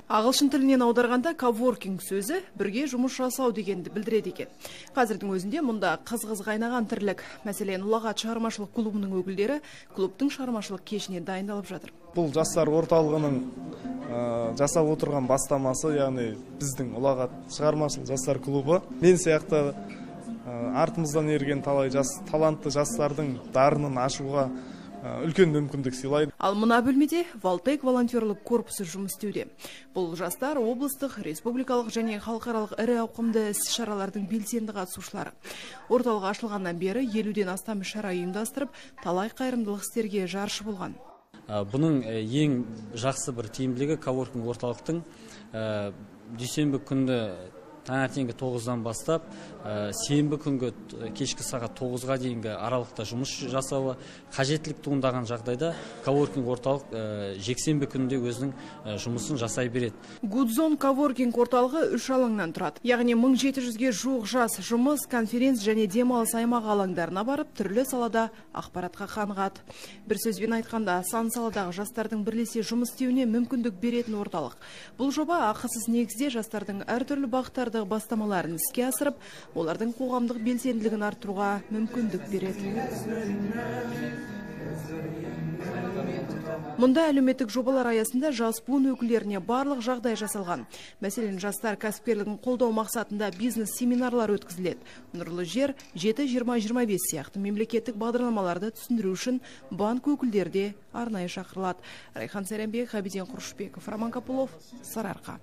Ағылшын тілінен аударғанда коворкинг сөзі бірге жұмыс жасау дегенді білдіреді екен. Қазірдің өзінде мұнда қыз-қыз қайнаған тірлік. Мәселен, Ұлағат шығармашылық клубының өкілдері клубтың шығармашылық кешіне дайындалып жатыр. Бұл жастар орталығының жасап отырған бастамасы, яғни біздің Ұлағат шығармашылық жастар клубы. Мен сияқты артымыздан ерген талай талантты жастардың дарынын ашуға үлкен мүмкіндік сыйлайды. Ал мына бөлмеде Валтек волонтерлік корпусы жұмыс істеуде. Бұл жастар облыстық, республикалық және халықаралық ірі ауқымды іс-шаралардың белсенді қатысушылары. Орталық ашылғаннан бері 50-ден астам шара ұйымдастырып, талай қайырымдылық істерге жаршы болған. Бұның ең жақсы бір тиімділігі коворкинг орталықтың дүйсенбі күнді таңертеңгі 9-дан бастап, сенбі күнгі кешкі сағат 9-ға дейінгі аралықта жұмыс жасауы, қажеттілік туындаған жағдайда коворкинг орталық жексенбі күнде өзінің жұмысын жасай береді. Гудзон коворкинг орталығы 3 алаңнан тұрады. Яғни 1700-ге жуық жас жұмыс, конференц және демалыс аймағы алаңдарына барып, түрлі салада ақпаратқа қанығады. Бір сөзбен айтқанда, сан саладағы жастардың бірлесе жұмыс істеуіне мүмкіндік беретін орталық. Бұл жоба ақысыз негізде жастардың әртүрлі бағыттарды бастамаларын іске асырып, олардың қоғамдық белсенділігін арттыруға мүмкіндік береді. Мұнда әлеуметтік жобалар аясында жас буын өкілдеріне барлық жағдай жасалған. Мәселен, жастар кәсіпкерлігін қолдау мақсатында бизнес семинарлар өткізіледі. Нұрлы жер 7-20-25 сияқты мемлекеттік бағдарламаларды түсіндіру үшін банк өкілдері де арнайы шақырылады. Райхан Сарянбек, Ғабиден Құрышбеков, Роман Капылов, Сарыарқа.